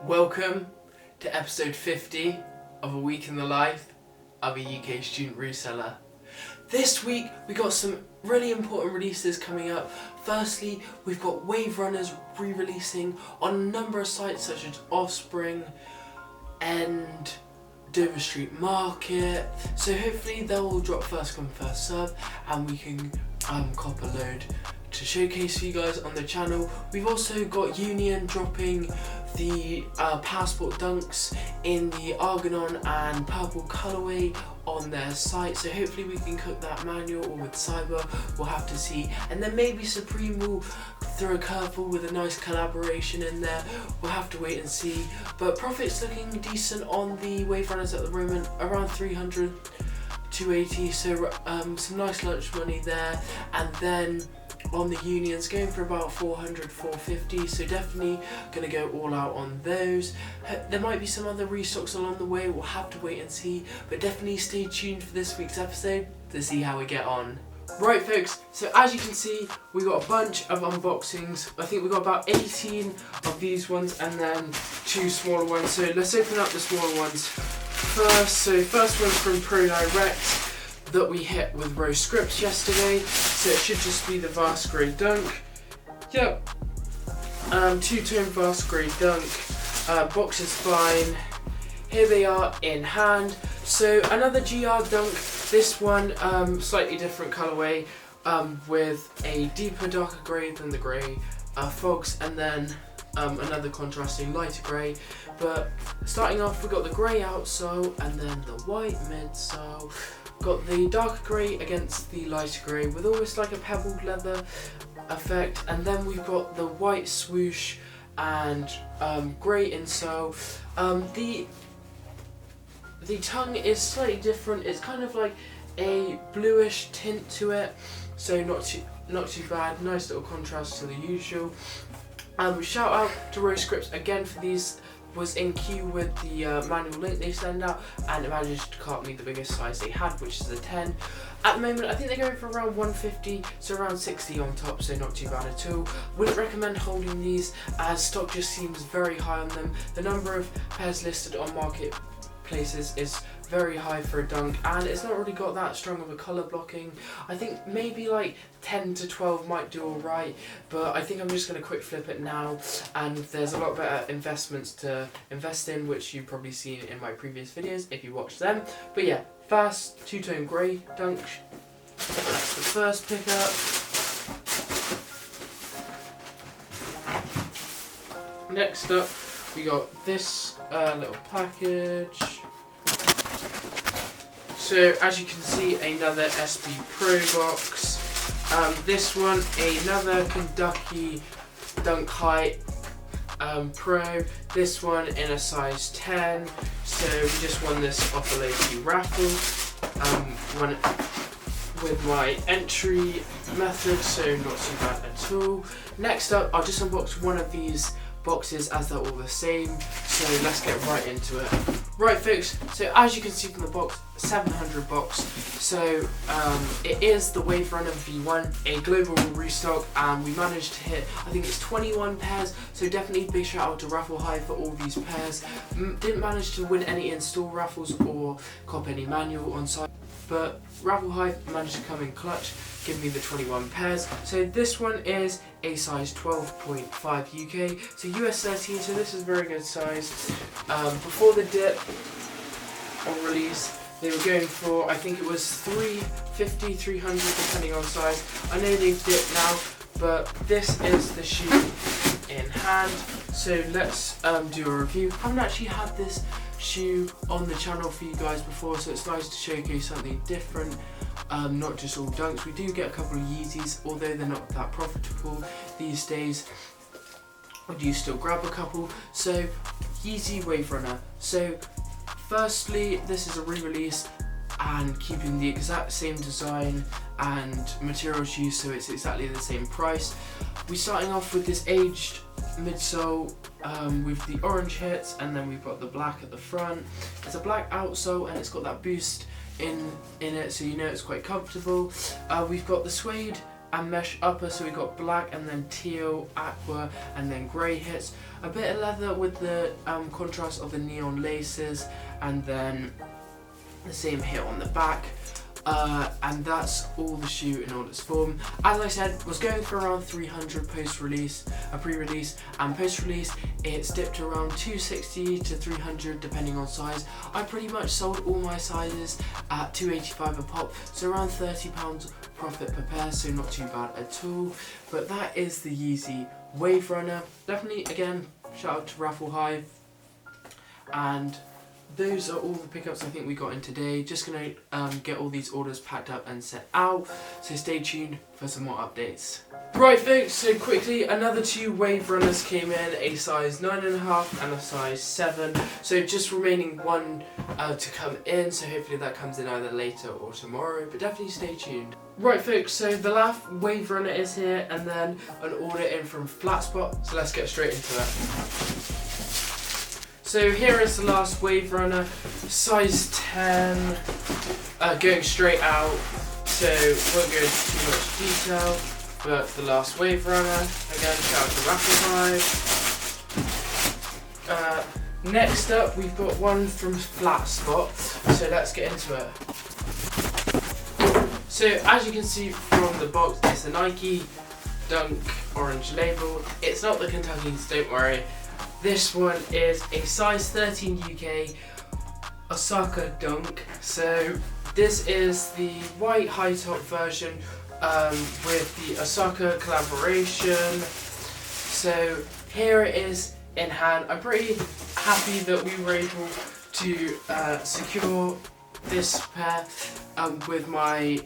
Welcome to episode 50 of A Week in the Life of a UK Student Reseller. This week we got some really important releases coming up. Firstly, we've got Wave Runners re-releasing on a number of sites such as Offspring and Dover Street Market. So hopefully they'll all drop first come first serve and we can cop a load to showcase for you guys on the channel. We've also got Union dropping the Passport Dunks in the Argonon and Purple colourway on their site, so hopefully we can cook that manual or with Cyber, we'll have to see. And then maybe Supreme will throw a curveball with a nice collaboration in there, we'll have to wait and see. But profit's looking decent on the Wave Runners at the moment, around 300, 280, so some nice lunch money there. And then on the Unions, going for about 400, 450, so definitely going to go all out on those. There might be some other restocks along the way, we'll have to wait and see, but definitely stay tuned for this week's episode to see how we get on. Right folks, so as you can see, we got a bunch of unboxings. I think we got about 18 of these ones and then 2 smaller ones, so let's open up the smaller ones first. So first one's from ProDirect that we hit with Rose Scripts yesterday, so it should just be the Vast Grey Dunk. Yep, two-tone Vast Grey Dunk, box is fine. Here they are in hand. So another GR Dunk, this one slightly different colourway, with a deeper darker grey than the grey fogs, and then another contrasting lighter grey. But starting off, we got the grey outsole and then the white midsole. Got the dark grey against the lighter grey with almost like a pebbled leather effect, and then we've got the white swoosh and grey insole. The tongue is slightly different, it's kind of like a bluish tint to it, so not too bad, nice little contrast to the usual. Shout out to Rose Scripts again for these. Was in queue with the manual link they send out and managed to cart me the biggest size they had, which is the 10. At the moment I think they're going for around 150, so around 60 on top, so not too bad at all. Wouldn't recommend holding these as stock just seems very high on them. The number of pairs listed on marketplaces is very high for a dunk, and it's not really got that strong of a colour blocking. I think maybe like 10 to 12 might do alright, but I think I'm just going to quick flip it now, and there's a lot better investments to invest in, which you've probably seen in my previous videos if you watched them. But yeah, fast two-tone grey dunk, that's the first pickup. Next up we got this little package. So as you can see, another SB Pro box. This one, another Kentucky Dunk Height Pro. This one in a size 10. So we just won this off a low-key raffle. Won it with my entry method, so not too bad at all. Next up, I'll just unbox one of these boxes as they're all the same, so let's get right into it. Right folks, so as you can see from the box, 700 box, so it is the Wave Runner V1, a global restock, and we managed to hit, I think it's 21 pairs, so definitely big shout out to Raffle High for all these pairs. Didn't manage to win any in-store raffles or cop any manual on site, but Raffle High managed to come in clutch, give me the 21 pairs. So this one is a size 12.5 UK, so US 13, so this is a very good size. Before the dip on release, they were going for, I think it was 350, 300 depending on size. I know they've dipped now, but this is the shoe in hand. So let's do a review. I haven't actually had this shoe on the channel for you guys before, so it's nice to showcase something different, not just all dunks. We do get a couple of Yeezys, although they're not that profitable these days. I do still grab a couple. So Yeezy Wave Runner. So firstly, this is a re-release and keeping the exact same design and materials used, so it's exactly the same price. We're starting off with this aged midsole with the orange hits, and then we've got the black at the front. It's a black outsole and it's got that boost in it, so you know it's quite comfortable. We've got the suede and mesh upper, so we got black and then teal, aqua, and then grey hits. A bit of leather with the contrast of the neon laces, and then the same hit on the back. And that's all the shoe in all its form. As I said, was going for around 300 post-release, pre-release, and post-release it's dipped around 260 to 300 depending on size. I pretty much sold all my sizes at 285 a pop, so around £30 profit per pair, so not too bad at all. But that is the Yeezy Wave Runner. Definitely, again, shout out to Raffle Hive. And those are all the pickups I think we got in today. Just gonna get all these orders packed up and set out, so stay tuned for some more updates. Right folks, so quickly, another 2 Wave Runners came in, a size 9.5 and a size 7. So just remaining 1 to come in, so hopefully that comes in either later or tomorrow, but definitely stay tuned. Right folks, so the last Wave Runner is here, and then an order in from Flatspot, so let's get straight into it. So here is the last Wave Runner, size 10, going straight out, so won't go into too much detail, but the last Wave Runner, again shout out to Raffle Hive. Next up we've got one from Flatspot, so let's get into it. So as you can see from the box, it's a Nike Dunk orange label. It's not the Kentuckies, don't worry. This one is a size 13 UK Osaka Dunk. So this is the white high top version with the Osaka collaboration. So here it is in hand. I'm pretty happy that we were able to secure this pair with my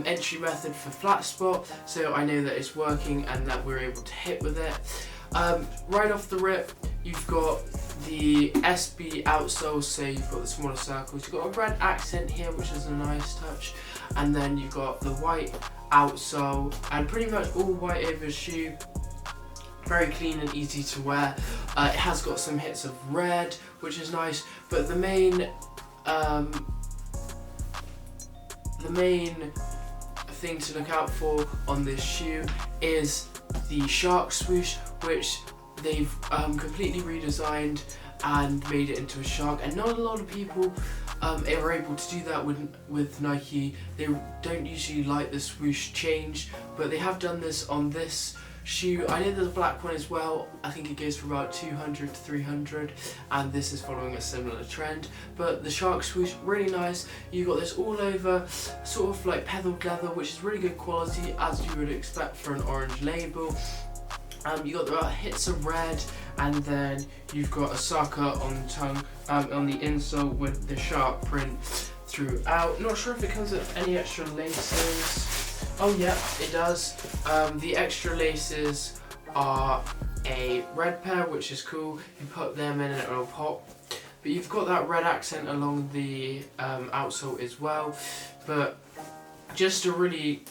entry method for Flatspot, so I know that it's working and that we're able to hit with it. Right off the rip, you've got the SB outsole, so you've got the smaller circles, you've got a red accent here which is a nice touch, and then you've got the white outsole and pretty much all white over shoe. Very clean and easy to wear. It has got some hits of red which is nice, but the main thing to look out for on this shoe is the shark swoosh, which they've completely redesigned and made it into a shark, and not a lot of people are able to do that with Nike. They don't usually like the swoosh change, but they have done this on this shoe. I know there's a black one as well. I think it goes for about 200 to 300, and this is following a similar trend. But the shark swoosh, really nice. You got this all over, sort of like pedaled leather, which is really good quality as you would expect for an orange label. You got the hits of red, and then you've got Osaka on the tongue, on the insole with the shark print throughout. Not sure if it comes with any extra laces. Oh yeah, it does. The extra laces are a red pair, which is cool. You put them in and it will pop. But you've got that red accent along the outsole as well. But just a really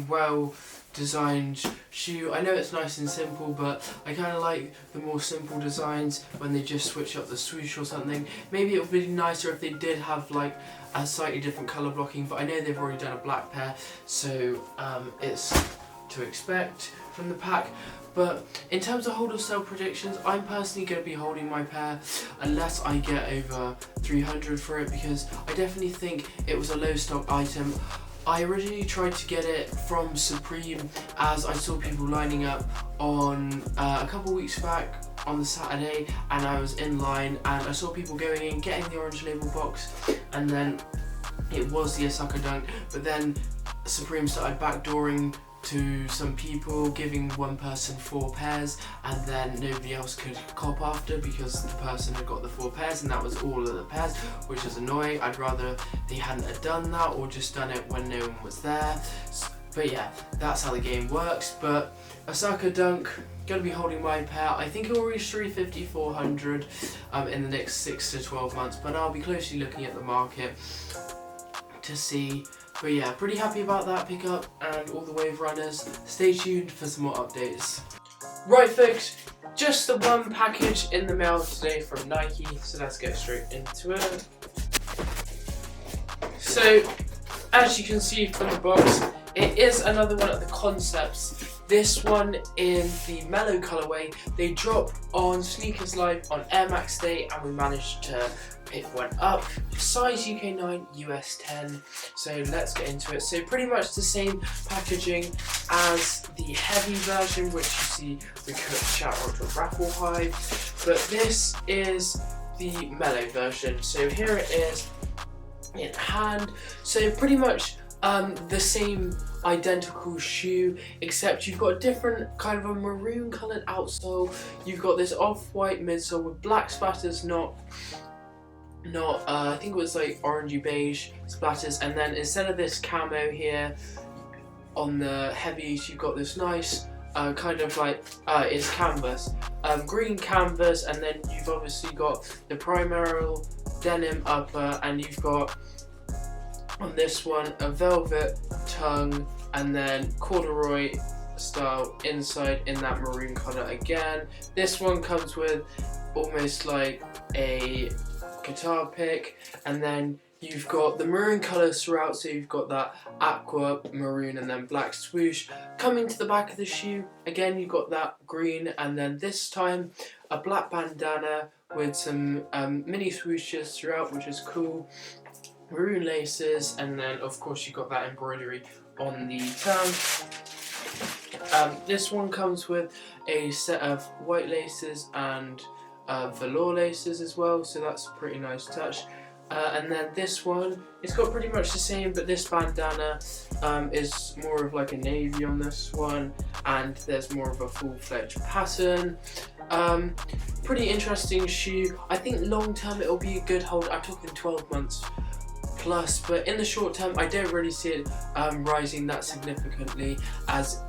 well designed shoe. I know it's nice and simple, but I kind of like the more simple designs when they just switch up the swoosh or something. Maybe it would be nicer if they did have like a slightly different colour blocking, but I know they've already done a black pair, so it's to expect from the pack. But in terms of hold or sell predictions, I'm personally going to be holding my pair unless I get over 300 for it, because I definitely think it was a low stock item. I originally tried to get it from Supreme, as I saw people lining up on a couple weeks back on the Saturday, and I was in line and I saw people going in, getting the orange label box, and then it was the Osaka Dunk, but then Supreme started backdooring to some people, giving one person 4 pairs, and then nobody else could cop after because the person had got the 4 pairs and that was all of the pairs, which is annoying. I'd rather they hadn't have done that or just done it when no one was there. But yeah, that's how the game works. But Osaka Dunk, gonna be holding my pair. I think it will reach 350, 400 in the next 6 to 12 months, but I'll be closely looking at the market to see. But yeah, pretty happy about that pickup and all the Wave Runners. Stay tuned for some more updates. Right folks, just the one package in the mail today from Nike, so let's get straight into it. So, as you can see from the box, it is another one of the concepts. This one in the mellow colorway. They drop on Sneakers Live on Air Max Day, and we managed to pick one up. Size UK 9, US 10. So let's get into it. So pretty much the same packaging as the heavy version, which you see we could shout out to Raffle Hive. But this is the mellow version. So here it is in hand. So pretty much the same identical shoe, except you've got a different kind of a maroon coloured outsole. You've got this off-white midsole with black splatters, not I think it was like orangey beige splatters, and then instead of this camo here on the heavies, you've got this nice kind of like it's canvas, green canvas, and then you've obviously got the primary denim upper, and you've got on this one a velvet tongue, and then corduroy style inside in that maroon colour again. This one comes with almost like a guitar pick, and then you've got the maroon colours throughout, so you've got that aqua, maroon, and then black swoosh. Coming to the back of the shoe, again you've got that green, and then this time a black bandana with some mini swooshes throughout, which is cool. Maroon laces, and then of course you've got that embroidery on the tongue. This one comes with a set of white laces and velour laces as well, so that's a pretty nice touch. And then this one, it's got pretty much the same, but this bandana is more of like a navy on this one, and there's more of a full-fledged pattern. Pretty interesting shoe. I think long term it'll be a good hold. I'm talking 12 months plus, but in the short term I don't really see it rising that significantly, as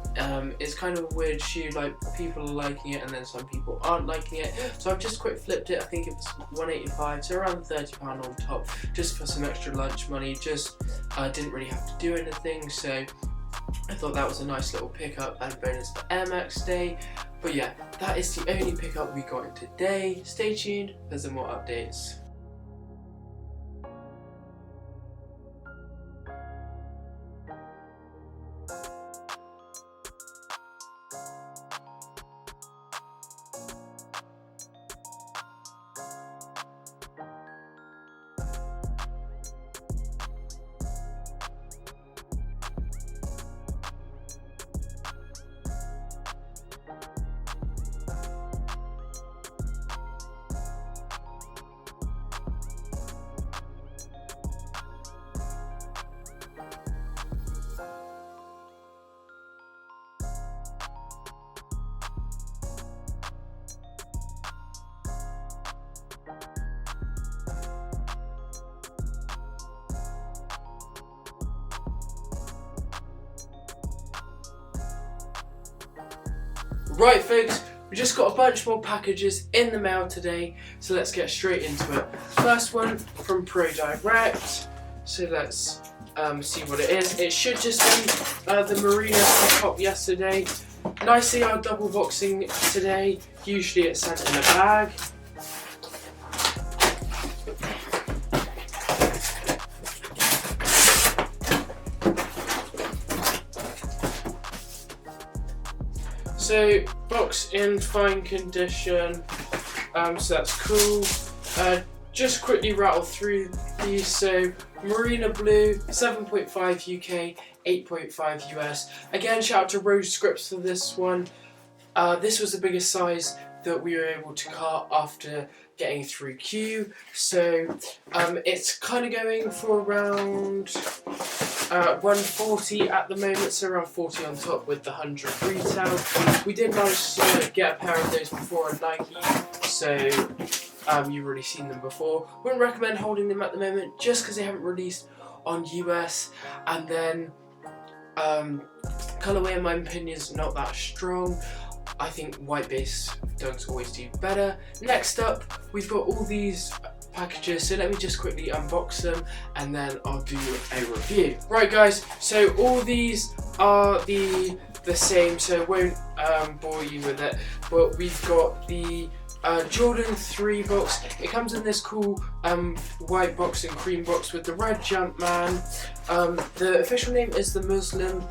it's kind of a weird shoe. Like, people are liking it and then some people aren't liking it, so I've just quick flipped it. I think it was £185, so around £30 on top, just for some extra lunch money. Just didn't really have to do anything, so I thought that was a nice little pickup and bonus for Air Max Day. But yeah, that is the only pickup we got in today. Stay tuned for some more updates. Right folks, we just got a bunch more packages in the mail today, so let's get straight into it. First one from ProDirect, so let's see what it is. It should just be the Marina I got yesterday. Nicely out double boxing today, usually it's sent in a bag. So, box in fine condition, so that's cool. Just quickly rattle through these. So, Marina Blue, 7.5 UK, 8.5 US. Again, shout out to Rose Scripts for this one. This was the biggest size that we were able to cut after getting through queue. So, it's kind of going for around 140 at the moment, so around 40 on top with the 100 retail. We did manage to get a pair of those before on Nike, so you've already seen them before. Wouldn't recommend holding them at the moment just because they haven't released on US, and then colourway in my opinion is not that strong. I think white base dunks always do better. Next up, we've got all these packages, so let me just quickly unbox them and then I'll do a review. Right guys, so all these are the same, so I won't bore you with it, but we've got the Jordan 3 box. It comes in this cool white box and cream box with the red Jumpman. The official name is the Muslim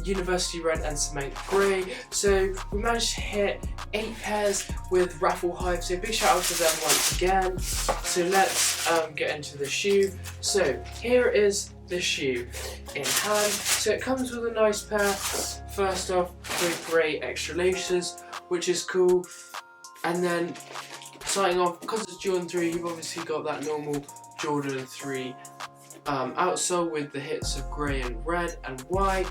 University Red and Cement Grey. So we managed to hit 8 pairs with Raffle Hive, so big shout out to them once again. So let's get into the shoe. So here is the shoe in hand. So it comes with a nice pair, first off with grey extra laces, which is cool. And then starting off, because it's Jordan 3, you've obviously got that normal Jordan 3 outsole with the hits of grey and red and white.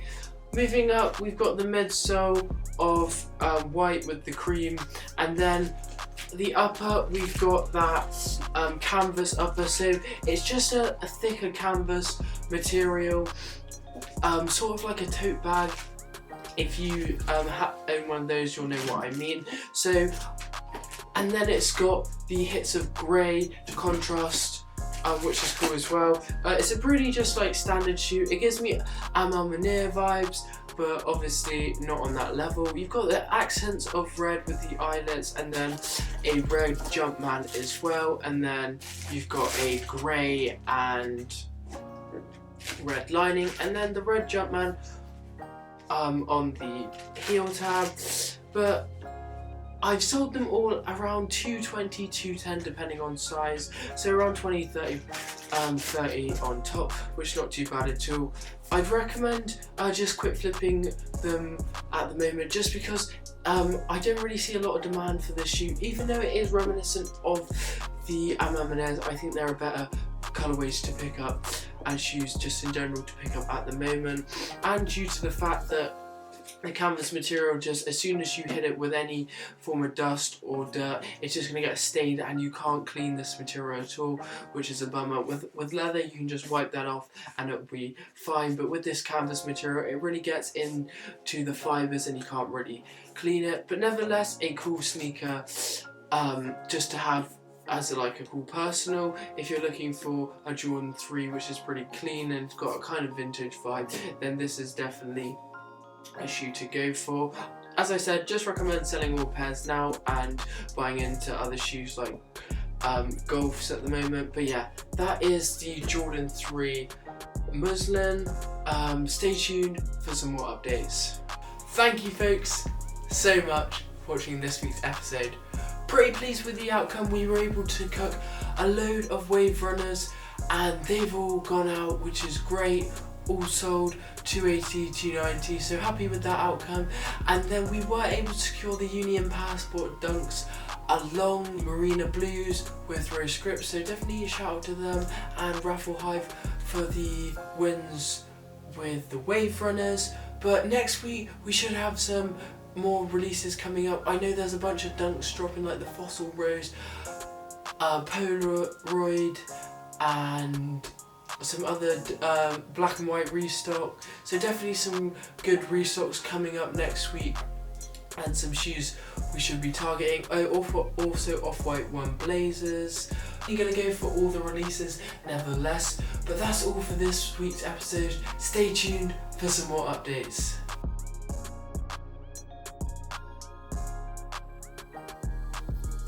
Moving up, we've got the midsole of white with the cream, and then the upper, we've got that canvas upper, so it's just a thicker canvas material, sort of like a tote bag. If you own one of those, you'll know what I mean. So, and then it's got the hits of grey to contrast, which is cool as well. It's a pretty just like standard shoe. It gives me Marina vibes, but obviously not on that level. You've got the accents of red with the eyelets, and then a red Jumpman as well, and then you've got a grey and red lining, and then the red Jumpman on the heel tab. But I've sold them all around 220, 210 depending on size, so around 20, 30, 30 on top, which is not too bad at all. I'd recommend just quick flipping them at the moment, just because I don't really see a lot of demand for this shoe, even though it is reminiscent of the M&Ms. I think there are better colourways to pick up and shoes just in general to pick up at the moment, and due to the fact that the canvas material, just as soon as you hit it with any form of dust or dirt, it's just going to get stained and you can't clean this material at all, which is a bummer. With leather you can just wipe that off and it'll be fine, but with this canvas material it really gets into the fibres and you can't really clean it. But nevertheless, a cool sneaker just to have as a cool personal. If you're looking for a Jordan 3 which is pretty clean and got a kind of vintage vibe, then this is definitely a shoe to go for. As I said, just recommend selling all pairs now and buying into other shoes like golfs at the moment. But yeah, that is the Jordan 3 Muslin. Stay tuned for some more updates. Thank you folks so much for watching this week's episode. Pretty pleased with the outcome. We were able to cook a load of wave runners and they've all gone out, which is great. All sold 280, 290, so happy with that outcome. And then we were able to secure the Union Passport Dunks along Marina Blues with rose scripts, so definitely a shout out to them, and Raffle Hive for the wins with the wave runners. But next week we should have some more releases coming up. I know there's a bunch of Dunks dropping, like the Fossil Rose, Polaroid, and some other black and white restock, so definitely some good restocks coming up next week, and some shoes we should be targeting. Also off-white one blazers. You're gonna go for all the releases nevertheless. But that's all for this week's episode. Stay tuned for some more updates.